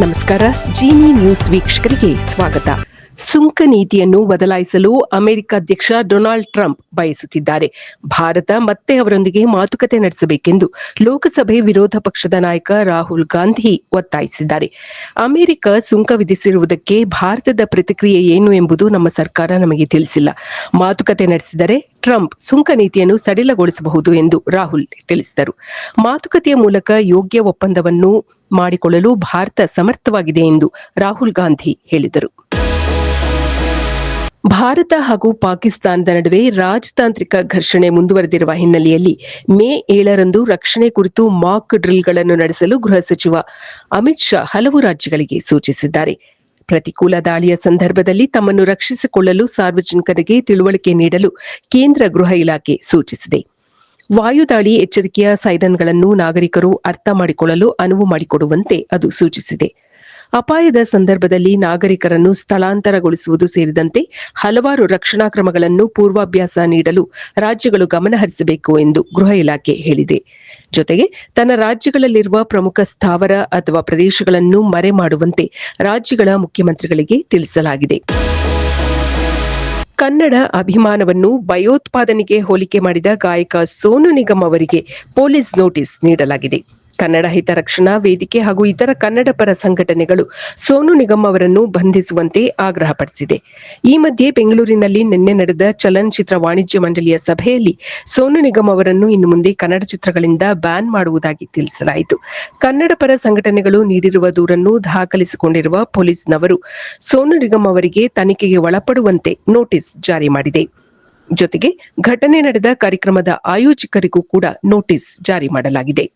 ನಮಸ್ಕಾರ. ಜಿನಿ ನ್ಯೂಸ್ ವೀಕ್ಷಕರಿಗೆ ಸ್ವಾಗತ. ಸುಂಕ ನೀತಿಯನ್ನು ಬದಲಾಯಿಸಲು ಅಮೆರಿಕ ಅಧ್ಯಕ್ಷ ಡೊನಾಲ್ಡ್ ಟ್ರಂಪ್ ಬಯಸುತ್ತಿದ್ದಾರೆ. ಭಾರತ ಮತ್ತೆ ಅವರೊಂದಿಗೆ ಮಾತುಕತೆ ನಡೆಸಬೇಕೆಂದು ಲೋಕಸಭೆ ವಿರೋಧ ಪಕ್ಷದ ನಾಯಕ ರಾಹುಲ್ ಗಾಂಧಿ ಒತ್ತಾಯಿಸಿದ್ದಾರೆ. ಅಮೆರಿಕ ಸುಂಕ ವಿಧಿಸಿರುವುದಕ್ಕೆ ಭಾರತದ ಪ್ರತಿಕ್ರಿಯೆ ಏನು ಎಂಬುದು ನಮ್ಮ ಸರ್ಕಾರ ನಮಗೆ ತಿಳಿಸಿಲ್ಲ. ಮಾತುಕತೆ ನಡೆಸಿದರೆ ಟ್ರಂಪ್ ಸುಂಕ ನೀತಿಯನ್ನು ಸಡಿಲಗೊಳಿಸಬಹುದು ಎಂದು ರಾಹುಲ್ ತಿಳಿಸಿದರು. ಮಾತುಕತೆಯ ಮೂಲಕ ಯೋಗ್ಯ ಒಪ್ಪಂದವನ್ನು ಮಾಡಿಕೊಳ್ಳಲು ಭಾರತ ಸಮರ್ಥವಾಗಿದೆ ಎಂದು ರಾಹುಲ್ ಗಾಂಧಿ ಹೇಳಿದರು. ಭಾರತ ಹಾಗೂ ಪಾಕಿಸ್ತಾನದ ನಡುವೆ ರಾಜತಾಂತ್ರಿಕ ಘರ್ಷಣೆ ಮುಂದುವರೆದಿರುವ ಹಿನ್ನೆಲೆಯಲ್ಲಿ ಮೇ 7ರಂದು ರಕ್ಷಣೆ ಕುರಿತು ಮಾಕ್ ಡ್ರಿಲ್ಗಳನ್ನು ನಡೆಸಲು ಗೃಹ ಸಚಿವ ಅಮಿತ್ ಶಾ ಹಲವು ರಾಜ್ಯಗಳಿಗೆ ಸೂಚಿಸಿದ್ದಾರೆ. ಪ್ರತಿಕೂಲ ದಾಳಿಯ ಸಂದರ್ಭದಲ್ಲಿ ತಮ್ಮನ್ನು ರಕ್ಷಿಸಿಕೊಳ್ಳಲು ಸಾರ್ವಜನಿಕರಿಗೆ ತಿಳುವಳಿಕೆ ನೀಡಲು ಕೇಂದ್ರ ಗೃಹ ಇಲಾಖೆ ಸೂಚಿಸಿದೆ. ವಾಯುದಾಳಿ ಎಚ್ಚರಿಕೆಯ ಸೈರನ್ಗಳನ್ನು ನಾಗರಿಕರು ಅರ್ಥ ಮಾಡಿಕೊಳ್ಳಲು ಅನುವು ಮಾಡಿಕೊಡುವಂತೆ ಅದು ಸೂಚಿಸಿದೆ. ಅಪಾಯದ ಸಂದರ್ಭದಲ್ಲಿ ನಾಗರಿಕರನ್ನು ಸ್ಥಳಾಂತರಗೊಳಿಸುವುದು ಸೇರಿದಂತೆ ಹಲವಾರು ರಕ್ಷಣಾ ಕ್ರಮಗಳನ್ನು ಪೂರ್ವಾಭ್ಯಾಸ ನೀಡಲು ರಾಜ್ಯಗಳು ಗಮನಹರಿಸಬೇಕು ಎಂದು ಗೃಹ ಇಲಾಖೆ ಹೇಳಿದೆ. ಜೊತೆಗೆ ತನ್ನ ರಾಜ್ಯಗಳಲ್ಲಿರುವ ಪ್ರಮುಖ ಸ್ಥಾವರ ಅಥವಾ ಪ್ರದೇಶಗಳನ್ನು ಮರೆ ಮಾಡುವಂತೆ ರಾಜ್ಯಗಳ ಮುಖ್ಯಮಂತ್ರಿಗಳಿಗೆ ತಿಳಿಸಲಾಗಿದೆ. ಕನ್ನಡ ಅಭಿಮಾನವನ್ನು ಭಯೋತ್ಪಾದನೆಗೆ ಹೋಲಿಕೆ ಮಾಡಿದ ಗಾಯಕ ಸೋನು ನಿಗಮ್ ಅವರಿಗೆ ಪೊಲೀಸ್ ನೋಟಿಸ್ ನೀಡಲಾಗಿದೆ. ಕನ್ನಡ ಹಿತರಕ್ಷಣಾ ವೇದಿಕೆ ಹಾಗೂ ಇತರ ಕನ್ನಡ ಪರ ಸಂಘಟನೆಗಳು ಸೋನು ನಿಗಮ್ ಅವರನ್ನು ಬಂಧಿಸುವಂತೆ ಆಗ್ರಹಪಡಿಸಿದೆ. ಈ ಮಧ್ಯೆ ಬೆಂಗಳೂರಿನಲ್ಲಿ ನಿನ್ನೆ ನಡೆದ ಚಲನಚಿತ್ರ ವಾಣಿಜ್ಯ ಮಂಡಳಿಯ ಸಭೆಯಲ್ಲಿ ಸೋನು ನಿಗಮ್ ಅವರನ್ನು ಇನ್ನು ಮುಂದೆ ಕನ್ನಡ ಚಿತ್ರಗಳಿಂದ ಬ್ಯಾನ್ ಮಾಡುವುದಾಗಿ ತಿಳಿಸಲಾಯಿತು. ಕನ್ನಡ ಪರ ಸಂಘಟನೆಗಳು ನೀಡಿರುವ ದೂರನ್ನು ದಾಖಲಿಸಿಕೊಂಡಿರುವ ಪೊಲೀಸ್ನವರು ಸೋನು ನಿಗಮ್ ಅವರಿಗೆ ತನಿಖೆಗೆ ಒಳಪಡುವಂತೆ ನೋಟಿಸ್ ಜಾರಿ ಮಾಡಿದೆ. ಜೊತೆಗೆ ಘಟನೆ ನಡೆದ ಕಾರ್ಯಕ್ರಮದ ಆಯೋಜಕರಿಗೂ ಕೂಡ ನೋಟಿಸ್ ಜಾರಿ ಮಾಡಲಾಗಿದೆ.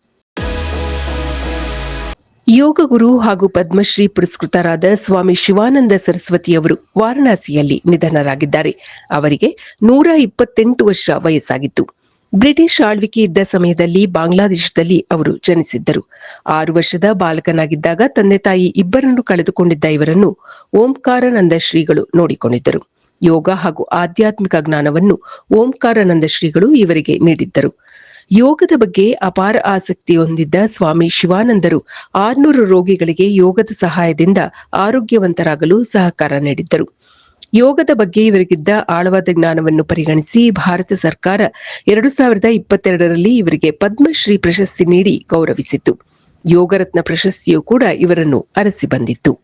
ಯೋಗ ಗುರು ಹಾಗೂ ಪದ್ಮಶ್ರೀ ಪುರಸ್ಕೃತರಾದ ಸ್ವಾಮಿ ಶಿವಾನಂದ ಸರಸ್ವತಿ ಅವರು ವಾರಣಾಸಿಯಲ್ಲಿ ನಿಧನರಾಗಿದ್ದಾರೆ. ಅವರಿಗೆ 128 ವರ್ಷ ವಯಸ್ಸಾಗಿತ್ತು. ಬ್ರಿಟಿಷ್ ಆಳ್ವಿಕೆ ಇದ್ದ ಸಮಯದಲ್ಲಿ ಬಾಂಗ್ಲಾದೇಶದಲ್ಲಿ ಅವರು ಜನಿಸಿದ್ದರು. 6 ವರ್ಷದ ಬಾಲಕನಾಗಿದ್ದಾಗ ತಂದೆ ತಾಯಿ ಇಬ್ಬರನ್ನು ಕಳೆದುಕೊಂಡಿದ್ದ ಇವರನ್ನು ಓಂಕಾರಾನಂದ ಶ್ರೀಗಳು ನೋಡಿಕೊಂಡಿದ್ದರು. ಯೋಗ ಹಾಗೂ ಆಧ್ಯಾತ್ಮಿಕ ಜ್ಞಾನವನ್ನು ಓಂಕಾರಾನಂದ ಶ್ರೀಗಳು ಇವರಿಗೆ ನೀಡಿದ್ದರು. ಯೋಗದ ಬಗ್ಗೆ ಅಪಾರ ಆಸಕ್ತಿ ಹೊಂದಿದ್ದ ಸ್ವಾಮಿ ಶಿವಾನಂದರು 600 ರೋಗಿಗಳಿಗೆ ಯೋಗದ ಸಹಾಯದಿಂದ ಆರೋಗ್ಯವಂತರಾಗಲು ಸಹಕಾರ ನೀಡಿದ್ದರು. ಯೋಗದ ಬಗ್ಗೆ ಇವರಿಗಿದ್ದ ಆಳವಾದ ಜ್ಞಾನವನ್ನು ಪರಿಗಣಿಸಿ ಭಾರತ ಸರ್ಕಾರ 2022ರಲ್ಲಿ ಇವರಿಗೆ ಪದ್ಮಶ್ರೀ ಪ್ರಶಸ್ತಿ ನೀಡಿ ಗೌರವಿಸಿತ್ತು. ಯೋಗರತ್ನ ಪ್ರಶಸ್ತಿಯೂ ಕೂಡ ಇವರನ್ನು ಅರಸಿ ಬಂದಿತ್ತು.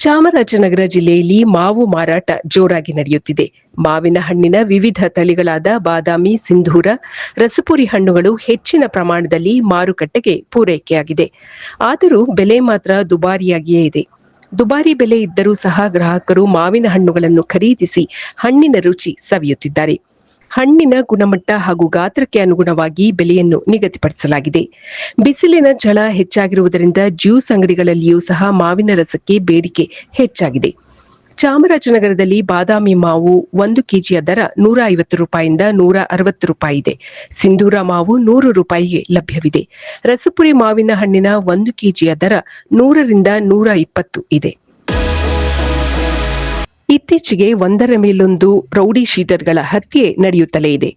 ಚಾಮರಾಜನಗರ ಜಿಲ್ಲೆಯಲ್ಲಿ ಮಾವು ಮಾರಾಟ ಜೋರಾಗಿ ನಡೆಯುತ್ತಿದೆ. ಮಾವಿನ ಹಣ್ಣಿನ ವಿವಿಧ ತಳಿಗಳಾದ ಬಾದಾಮಿ, ಸಿಂಧೂರ, ರಸಪುರಿ ಹಣ್ಣುಗಳು ಹೆಚ್ಚಿನ ಪ್ರಮಾಣದಲ್ಲಿ ಮಾರುಕಟ್ಟೆಗೆ ಪೂರೈಕೆಯಾಗಿದೆ. ಆದರೂ ಬೆಲೆ ಮಾತ್ರ ದುಬಾರಿಯಾಗಿಯೇ ಇದೆ. ದುಬಾರಿ ಬೆಲೆ ಇದ್ದರೂ ಸಹ ಗ್ರಾಹಕರು ಮಾವಿನ ಹಣ್ಣುಗಳನ್ನು ಖರೀದಿಸಿ ಹಣ್ಣಿನ ರುಚಿ ಸವಿಯುತ್ತಿದ್ದಾರೆ. ಹಣ್ಣಿನ ಗುಣಮಟ್ಟ ಹಾಗೂ ಗಾತ್ರಕ್ಕೆ ಅನುಗುಣವಾಗಿ ಬೆಲೆಯನ್ನು ನಿಗದಿಪಡಿಸಲಾಗಿದೆ. ಬಿಸಿಲಿನ ಝಳ ಹೆಚ್ಚಾಗಿರುವುದರಿಂದ ಜ್ಯೂಸ್ ಅಂಗಡಿಗಳಲ್ಲಿಯೂ ಸಹ ಮಾವಿನ ರಸಕ್ಕೆ ಬೇಡಿಕೆ ಹೆಚ್ಚಾಗಿದೆ. ಚಾಮರಾಜನಗರದಲ್ಲಿ ಬಾದಾಮಿ ಮಾವು 1 ಕೆಜಿಯ ದರ 150 ರೂಪಾಯಿಯಿಂದ 160 ರೂಪಾಯಿ ಇದೆ. ಸಿಂಧೂರ ಮಾವು 100 ರೂಪಾಯಿಗೆ ಲಭ್ಯವಿದೆ. ರಸಪುರಿ ಮಾವಿನ ಹಣ್ಣಿನ 1 ಕೆಜಿಯ ದರ 100 ರಿಂದ 120 ಇದೆ. ಇತ್ತೀಚೆಗೆ ಒಂದರ ಮೇಲೊಂದು ರೌಡಿ ಶೀಟರ್ಗಳ ಹತ್ಯೆ ನಡೆಯುತ್ತಲೇ ಇದೆ.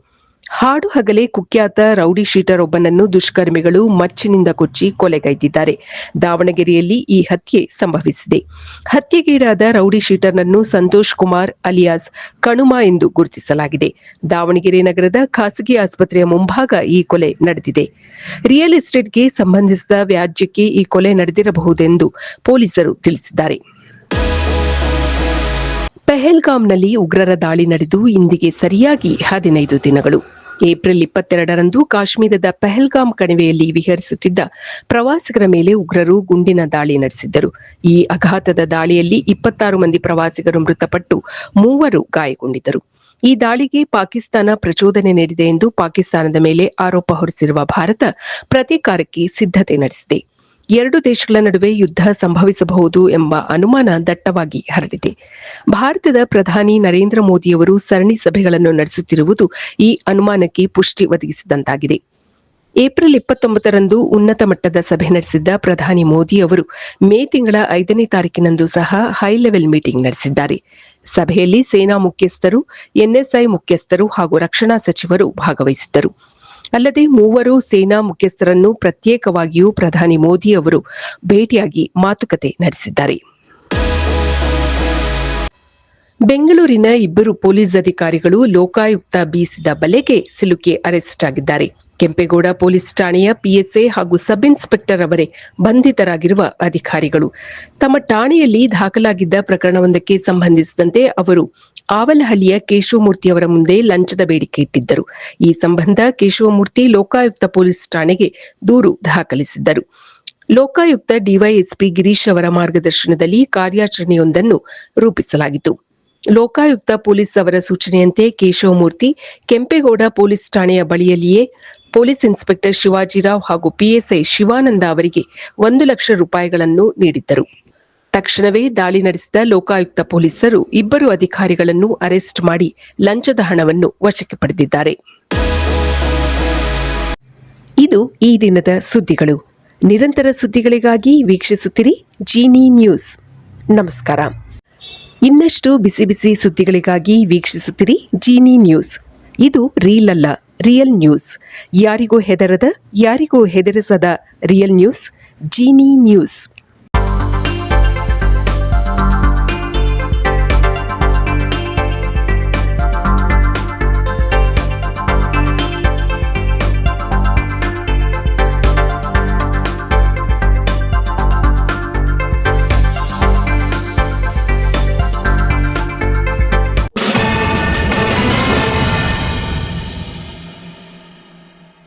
ಹಾಡು ಹಗಲೇ ಕುಖ್ಯಾತ ರೌಡಿ ಶೀಟರ್ ಒಬ್ಬನನ್ನು ದುಷ್ಕರ್ಮಿಗಳು ಮಚ್ಚಿನಿಂದ ಕೊಚ್ಚಿ ಕೊಲೆಗೈದಿದ್ದಾರೆ. ದಾವಣಗೆರೆಯಲ್ಲಿ ಈ ಹತ್ಯೆ ಸಂಭವಿಸಿದೆ. ಹತ್ಯೆಗೀಡಾದ ರೌಡಿ ಶೀಟರ್ನನ್ನು ಸಂತೋಷ್ ಕುಮಾರ್ ಅಲಿಯಾಸ್ ಕಣುಮ ಎಂದು ಗುರುತಿಸಲಾಗಿದೆ. ದಾವಣಗೆರೆ ನಗರದ ಖಾಸಗಿ ಆಸ್ಪತ್ರೆಯ ಮುಂಭಾಗ ಈ ಕೊಲೆ ನಡೆದಿದೆ. ರಿಯಲ್ ಎಸ್ಟೇಟ್ಗೆ ಸಂಬಂಧಿಸಿದ ವ್ಯಾಜ್ಯಕ್ಕೆ ಈ ಕೊಲೆ ನಡೆದಿರಬಹುದೆಂದು ಪೊಲೀಸರು ತಿಳಿಸಿದ್ದಾರೆ. ಪೆಹಲ್ಗಾಮ್ನಲ್ಲಿ ಉಗ್ರರ ದಾಳಿ ನಡೆದು ಇಂದಿಗೆ ಸರಿಯಾಗಿ 15 ದಿನಗಳು. ಏಪ್ರಿಲ್ 22ರಂದು ಕಾಶ್ಮೀರದ ಪೆಹಲ್ಗಾಮ್ ಕಣಿವೆಯಲ್ಲಿ ವಿಹರಿಸುತ್ತಿದ್ದ ಪ್ರವಾಸಿಗರ ಮೇಲೆ ಉಗ್ರರು ಗುಂಡಿನ ದಾಳಿ ನಡೆಸಿದ್ದರು. ಈ ಅಘಾತದ ದಾಳಿಯಲ್ಲಿ 26 ಮಂದಿ ಪ್ರವಾಸಿಗರು ಮೃತಪಟ್ಟು 3 ಗಾಯಗೊಂಡಿದ್ದರು. ಈ ದಾಳಿಗೆ ಪಾಕಿಸ್ತಾನ ಪ್ರಚೋದನೆ ನೀಡಿದೆ ಎಂದು ಪಾಕಿಸ್ತಾನದ ಮೇಲೆ ಆರೋಪ ಹೊರಿಸಿರುವ ಭಾರತ ಪ್ರತೀಕಾರಕ್ಕೆ ಸಿದ್ಧತೆ ನಡೆಸಿದೆ. 2 ದೇಶಗಳ ನಡುವೆ ಯುದ್ಧ ಸಂಭವಿಸಬಹುದು ಎಂಬ ಅನುಮಾನ ದಟ್ಟವಾಗಿ ಹರಡಿದೆ. ಭಾರತದ ಪ್ರಧಾನಿ ನರೇಂದ್ರ ಮೋದಿಯವರು ಸರಣಿ ಸಭೆಗಳನ್ನು ನಡೆಸುತ್ತಿರುವುದು ಈ ಅನುಮಾನಕ್ಕೆ ಪುಷ್ಟಿ ಒದಗಿಸಿದಂತಾಗಿದೆ. ಏಪ್ರಿಲ್ 29ರಂದು ಉನ್ನತ ಮಟ್ಟದ ಸಭೆ ನಡೆಸಿದ್ದ ಪ್ರಧಾನಿ ಮೋದಿ ಅವರು ಮೇ ತಿಂಗಳ 5ನೇ ತಾರೀಕಿನಂದು ಸಹ ಹೈ ಲೆವೆಲ್ ಮೀಟಿಂಗ್ ನಡೆಸಿದ್ದಾರೆ. ಸಭೆಯಲ್ಲಿ ಸೇನಾ ಮುಖ್ಯಸ್ಥರು, ಎನ್ಎಸ್ಐ ಮುಖ್ಯಸ್ಥರು ಹಾಗೂ ರಕ್ಷಣಾ ಸಚಿವರು ಭಾಗವಹಿಸಿದ್ದರು. ಅಲ್ಲದೆ ಮೂವರು ಸೇನಾ ಮುಖ್ಯಸ್ಥರನ್ನು ಪ್ರತ್ಯೇಕವಾಗಿಯೂ ಪ್ರಧಾನಿ ಮೋದಿ ಅವರು ಭೇಟಿಯಾಗಿ ಮಾತುಕತೆ ನಡೆಸಿದ್ದಾರೆ. ಬೆಂಗಳೂರಿನ ಇಬ್ಬರು ಪೊಲೀಸ್ ಅಧಿಕಾರಿಗಳು ಲೋಕಾಯುಕ್ತ ಬೀಸಿದ ಬಲೆಗೆ ಸಿಲುಕಿ ಅರೆಸ್ಟ್ ಆಗಿದ್ದಾರೆ. ಕೆಂಪೇಗೌಡ ಪೊಲೀಸ್ ಠಾಣೆಯ ಪಿಎಸ್ಐ ಹಾಗೂ ಸಬ್ ಇನ್ಸ್ಪೆಕ್ಟರ್ ಅವರೇ ಬಂಧಿತರಾಗಿರುವ ಅಧಿಕಾರಿಗಳು. ತಮ್ಮ ಠಾಣೆಯಲ್ಲಿ ದಾಖಲಾಗಿದ್ದ ಪ್ರಕರಣವೊಂದಕ್ಕೆ ಸಂಬಂಧಿಸಿದಂತೆ ಅವರು ಆವಲಹಳ್ಳಿಯ ಕೇಶವಮೂರ್ತಿ ಅವರ ಮುಂದೆ ಲಂಚದ ಬೇಡಿಕೆ ಇಟ್ಟಿದ್ದರು. ಈ ಸಂಬಂಧ ಕೇಶವಮೂರ್ತಿ ಲೋಕಾಯುಕ್ತ ಪೊಲೀಸ್ ಠಾಣೆಗೆ ದೂರು ದಾಖಲಿಸಿದ್ದರು. ಲೋಕಾಯುಕ್ತ ಡಿವೈಎಸ್ಪಿ ಗಿರೀಶ್ ಅವರ ಮಾರ್ಗದರ್ಶನದಲ್ಲಿ ಕಾರ್ಯಾಚರಣೆಯೊಂದನ್ನು ರೂಪಿಸಲಾಗಿತ್ತು. ಲೋಕಾಯುಕ್ತ ಪೊಲೀಸ್ ಅವರ ಸೂಚನೆಯಂತೆ ಕೇಶವಮೂರ್ತಿ ಕೆಂಪೇಗೌಡ ಪೊಲೀಸ್ ಠಾಣೆಯ ಬಳಿಯಲ್ಲಿಯೇ ಪೊಲೀಸ್ ಇನ್ಸ್ಪೆಕ್ಟರ್ ಶಿವಾಜಿರಾವ್ ಹಾಗೂ ಪಿಎಸ್ಐ ಶಿವಾನಂದ ಅವರಿಗೆ 1 ಲಕ್ಷ ರೂಪಾಯಿಗಳನ್ನು ನೀಡಿದ್ದರು. ತಕ್ಷಣವೇ ದಾಳಿ ನಡೆಸಿದ ಲೋಕಾಯುಕ್ತ ಪೊಲೀಸರು ಇಬ್ಬರು ಅಧಿಕಾರಿಗಳನ್ನು ಅರೆಸ್ಟ್ ಮಾಡಿ ಲಂಚದ ಹಣವನ್ನು ವಶಕ್ಕೆ ಪಡೆದಿದ್ದಾರೆ. ಇದು ಈ ದಿನದ ಸುದ್ದಿಗಳು. ನಿರಂತರ ಸುದ್ದಿಗಳಿಗಾಗಿ ವೀಕ್ಷಿಸುತ್ತಿರಿ ಜೀನಿ ನ್ಯೂಸ್. ನಮಸ್ಕಾರ. ಇನ್ನಷ್ಟು ಬಿಸಿ ಬಿಸಿ ಸುದ್ದಿಗಳಿಗಾಗಿ ವೀಕ್ಷಿಸುತ್ತಿರಿ ಜೀನಿ ನ್ಯೂಸ್. ಇದು ರೀಲ್ ಅಲ್ಲ, ರಿಯಲ್ ನ್ಯೂಸ್. ಯಾರಿಗೂ ಹೆದರದ, ಯಾರಿಗೂ ಹೆದರಿಸದ ರಿಯಲ್ ನ್ಯೂಸ್, ಜೀನಿ ನ್ಯೂಸ್.